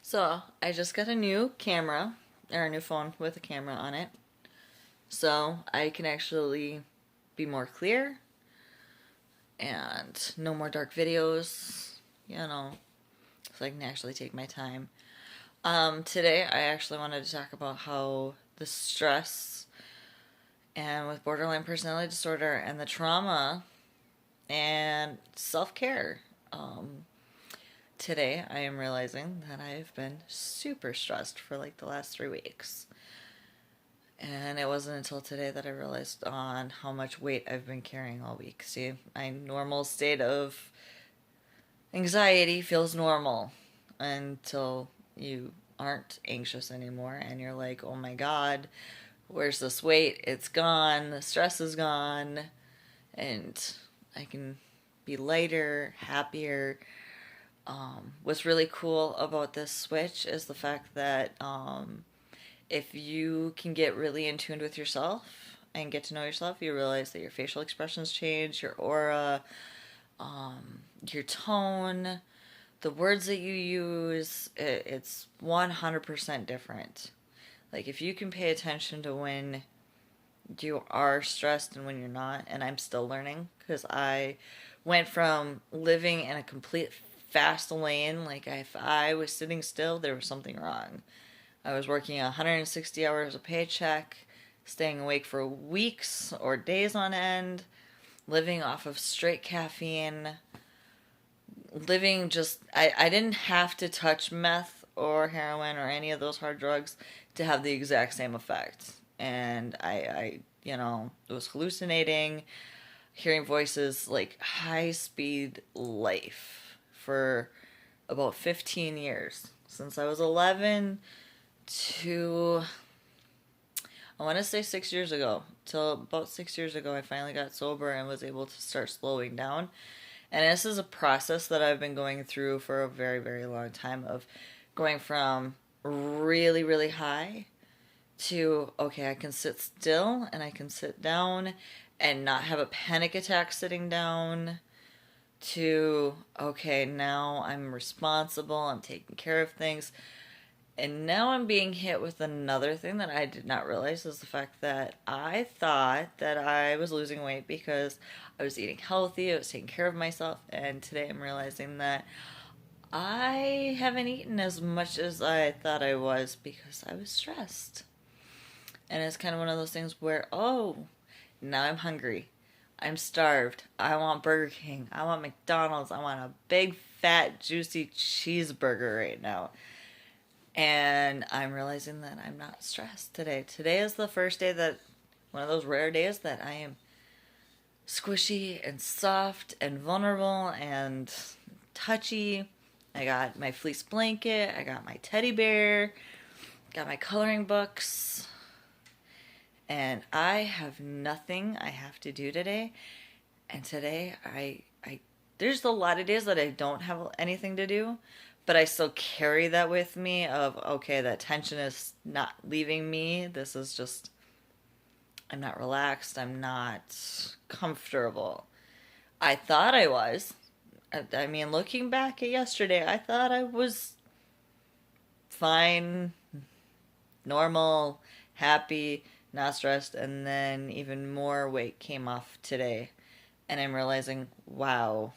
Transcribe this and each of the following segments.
So, I just got a new camera, or a new phone with a camera on it. So, I can actually be more clear and no more dark videos, so I can actually take my time. Today, I actually wanted to talk about how the stress and with borderline personality disorder and the trauma and self care. Um, Today, I am realizing that I've been super stressed for like the last 3 weeks. And it wasn't until today that I realized on how much weight I've been carrying all week. See, my normal state of anxiety feels normal until you aren't anxious anymore and you're like, oh my god, where's this weight? It's gone, the stress is gone, and I can be lighter, happier. What's really cool about this switch is the fact that if you can get really in tune with yourself and get to know yourself, you realize that your facial expressions change, your aura, your tone, the words that you use, it's 100% different. Like, if you can pay attention to when you are stressed and when you're not, and I'm still learning because I went from living in a complete fast lane, like if I was sitting still, there was something wrong. I was working 160 hours a paycheck, staying awake for weeks or days on end, living off of straight caffeine, living just. I didn't have to touch meth or heroin or any of those hard drugs to have the exact same effect. And I was hallucinating, hearing voices, like high speed life for about 15 years. Since I was 11 to, I want to say 6 years ago. Till about 6 years ago, I finally got sober and was able to start slowing down. And this is a process that I've been going through for a very, very long time of going from really, really high to, okay, I can sit still and I can sit down and not have a panic attack sitting down, to, okay, now I'm responsible, I'm taking care of things. And now I'm being hit with another thing that I did not realize is the fact that I thought that I was losing weight because I was eating healthy, I was taking care of myself, and today I'm realizing that I haven't eaten as much as I thought I was because I was stressed. And it's kind of one of those things where, oh, now I'm hungry. I'm starved. I want Burger King. I want McDonald's. I want a big, fat, juicy cheeseburger right now. And I'm realizing that I'm not stressed today. Today is the first day that, one of those rare days that I am squishy and soft and vulnerable and touchy. I got my fleece blanket. I got my teddy bear. Got my coloring books. And I have nothing I have to do today. And today there's a lot of days that I don't have anything to do, but I still carry that with me of, okay, that tension is not leaving me. This is just, I'm not relaxed. I'm not comfortable. I thought I was. I mean, looking back at yesterday, I thought I was fine, normal, happy, not stressed, and then even more weight came off today. And I'm realizing, wow.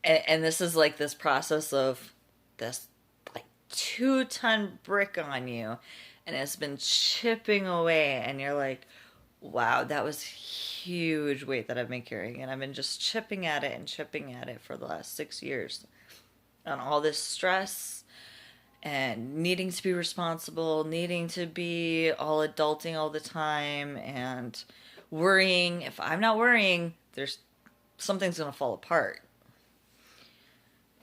And this is like this process of this like 2-ton brick on you, and it's been chipping away, and you're like, wow, that was huge weight that I've been carrying, and I've been just chipping at it and chipping at it for the last 6 years. On all this stress and needing to be responsible, needing to be all adulting all the time, and worrying. If I'm not worrying, there's something's gonna fall apart.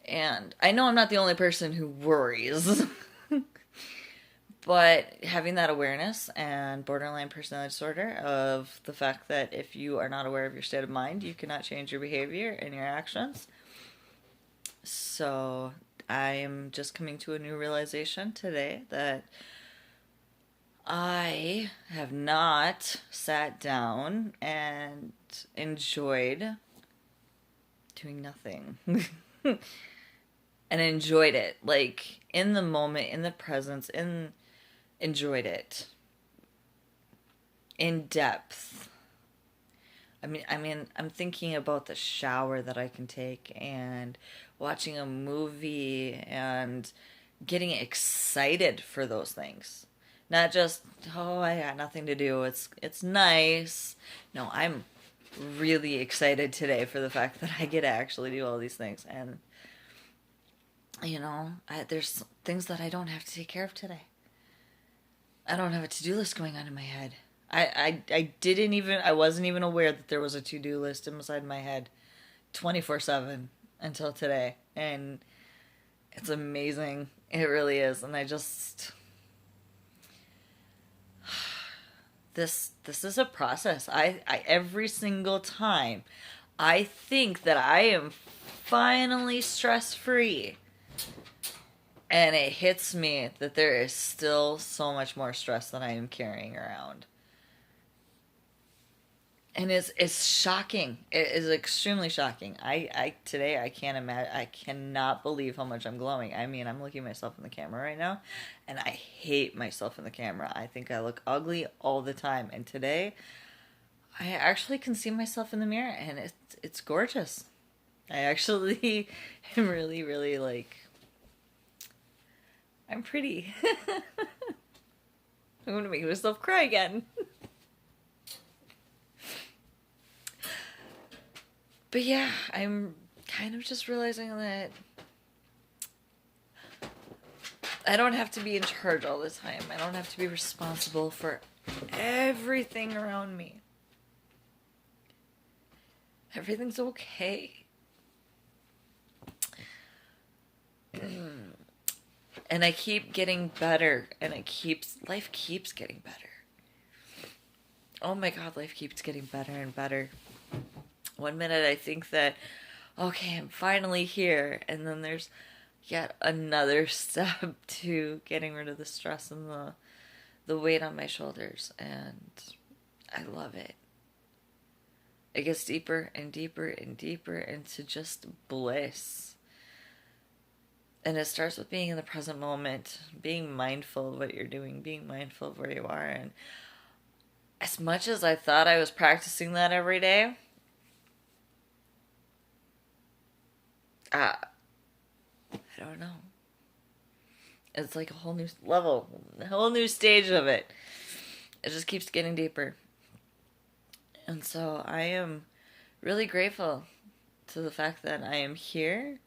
And I know I'm not the only person who worries, but having that awareness and borderline personality disorder of the fact that if you are not aware of your state of mind, you cannot change your behavior and your actions. So I am just coming to a new realization today that I have not sat down and enjoyed doing nothing. and enjoyed it. Like in the moment, in the presence, enjoyed it in depth. I'm thinking about the shower that I can take and watching a movie and getting excited for those things. Not just, oh, I got nothing to do. It's nice. No, I'm really excited today for the fact that I get to actually do all these things. And there's things that I don't have to take care of today. I don't have a to-do list going on in my head. I wasn't even aware that there was a to-do list inside my head 24/7 until today. And it's amazing. It really is. And this is a process. I every single time I think that I am finally stress-free, and it hits me that there is still so much more stress that I am carrying around. And it's shocking. It is extremely shocking. I today I can't imagine. I cannot believe how much I'm glowing. I mean, I'm looking at myself in the camera right now, and I hate myself in the camera. I think I look ugly all the time. And today, I actually can see myself in the mirror, and it's gorgeous. I actually am really, really like. I'm pretty. I'm gonna make myself cry again. But yeah, I'm kind of just realizing that I don't have to be in charge all the time. I don't have to be responsible for everything around me. Everything's okay. And I keep getting better, and life keeps getting better. Oh my God, life keeps getting better and better. One minute I think that, okay, I'm finally here, and then there's yet another step to getting rid of the stress and the weight on my shoulders, and I love it. It gets deeper and deeper and deeper into just bliss. And it starts with being in the present moment, being mindful of what you're doing, being mindful of where you are. And as much as I thought I was practicing that every day, I don't know. It's like a whole new level, a whole new stage of it. It just keeps getting deeper. And so I am really grateful to the fact that I am here.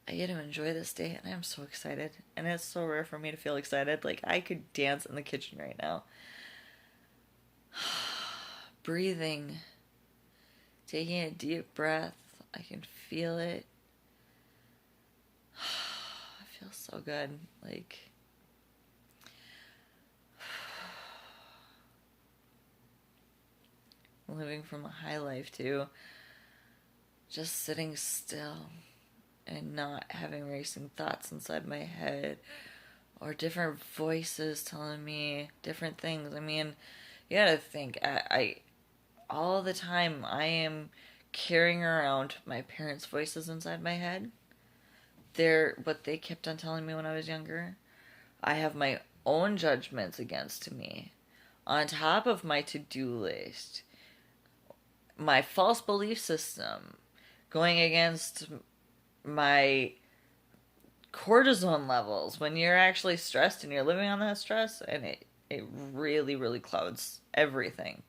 I get to enjoy this day, and I am so excited. And it's so rare for me to feel excited. Like, I could dance in the kitchen right now. Breathing. Taking a deep breath. I can feel it. It feels so good. Like, living from a high life too. Just sitting still and not having racing thoughts inside my head or different voices telling me different things. I mean, you gotta think, I all the time I am carrying around my parents' voices inside my head. They're what they kept on telling me when I was younger. I have my own judgments against me on top of my to-do list, my false belief system going against my cortisone levels when you're actually stressed and you're living on that stress, and it really, really clouds everything.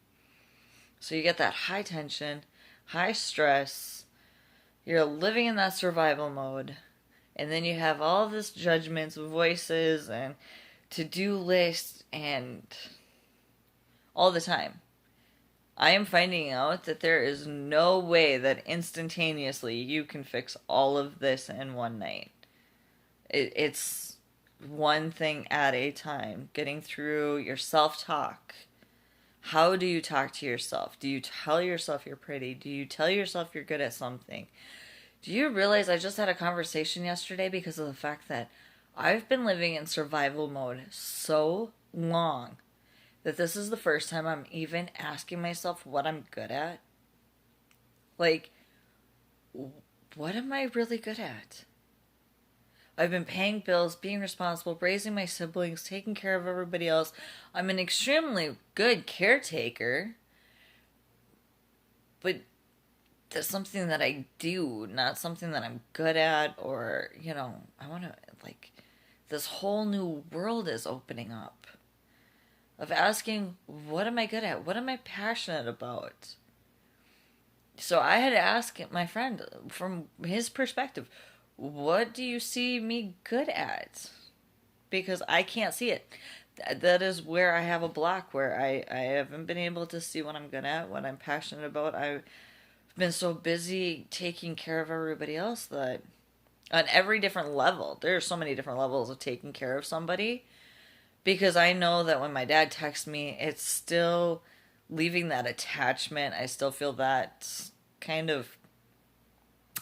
So you get that high tension, high stress, you're living in that survival mode, and then you have all this judgments, voices, and to-do lists, and all the time. I am finding out that there is no way that instantaneously you can fix all of this in one night. It's one thing at a time. Getting through your self-talk. How do you talk to yourself? Do you tell yourself you're pretty? Do you tell yourself you're good at something? Do you realize I just had a conversation yesterday because of the fact that I've been living in survival mode so long that this is the first time I'm even asking myself what I'm good at. Like, what am I really good at? I've been paying bills, being responsible, raising my siblings, taking care of everybody else. I'm an extremely good caretaker, but that's something that I do, not something that I'm good at, or, I want to, like, this whole new world is opening up of asking, what am I good at? What am I passionate about? So I had to ask my friend from his perspective, what do you see me good at? Because I can't see it. That is where I have a block, where I haven't been able to see what I'm good at, what I'm passionate about. I've been so busy taking care of everybody else that on every different level, there are so many different levels of taking care of somebody, because I know that when my dad texts me, it's still leaving that attachment. I still feel that kind of,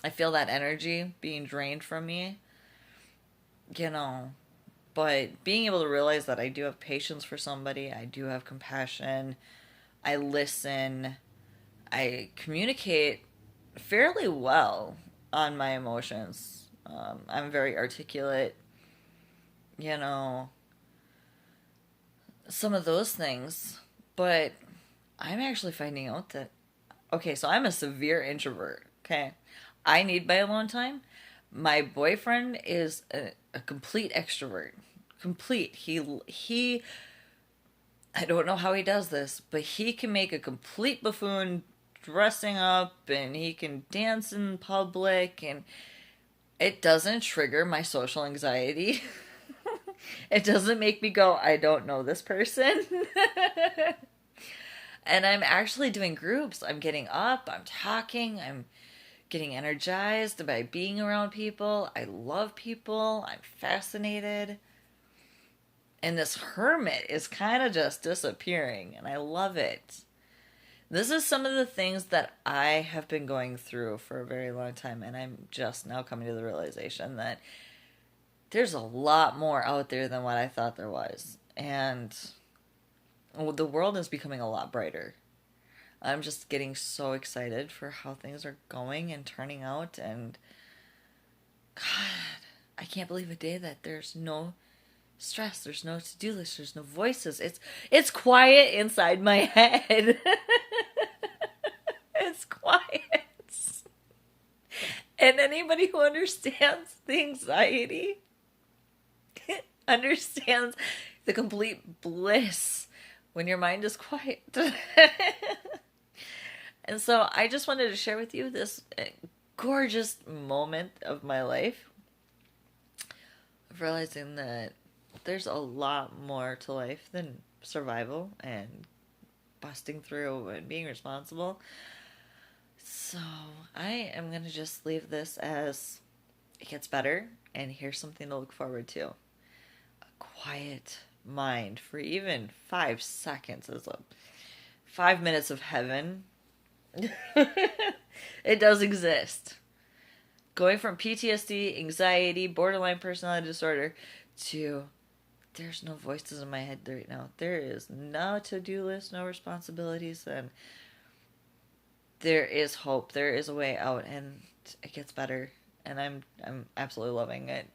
I feel that energy being drained from me, you know. But being able to realize that I do have patience for somebody, I do have compassion, I listen, I communicate fairly well on my emotions. I'm very articulate, you know, some of those things. But I'm actually finding out that, okay, so I'm a severe introvert, okay? I need my alone time. My boyfriend is a complete extrovert. Complete. He I don't know how he does this, but he can make a complete buffoon dressing up, and he can dance in public, and it doesn't trigger my social anxiety. It doesn't make me go, I don't know this person. And I'm actually doing groups. I'm getting up, I'm talking, I'm getting energized by being around people. I love people, I'm fascinated. And this hermit is kind of just disappearing, and I love it. This is some of the things that I have been going through for a very long time, and I'm just now coming to the realization that there's a lot more out there than what I thought there was. And the world is becoming a lot brighter. I'm just getting so excited for how things are going and turning out, and God, I can't believe a day that there's no stress, there's no to-do list, there's no voices. It's quiet inside my head. It's quiet. And anybody who understands the anxiety understands the complete bliss when your mind is quiet. And so I just wanted to share with you this gorgeous moment of my life, of realizing that there's a lot more to life than survival and busting through and being responsible. So I am going to just leave this as it gets better, and here's something to look forward to. A quiet mind for even 5 seconds is 5 minutes of heaven. It does exist. Going from PTSD, anxiety, borderline personality disorder to there's no voices in my head right now. There is no to-do list, no responsibilities, and there is hope. There is a way out, and it gets better, and I'm absolutely loving it.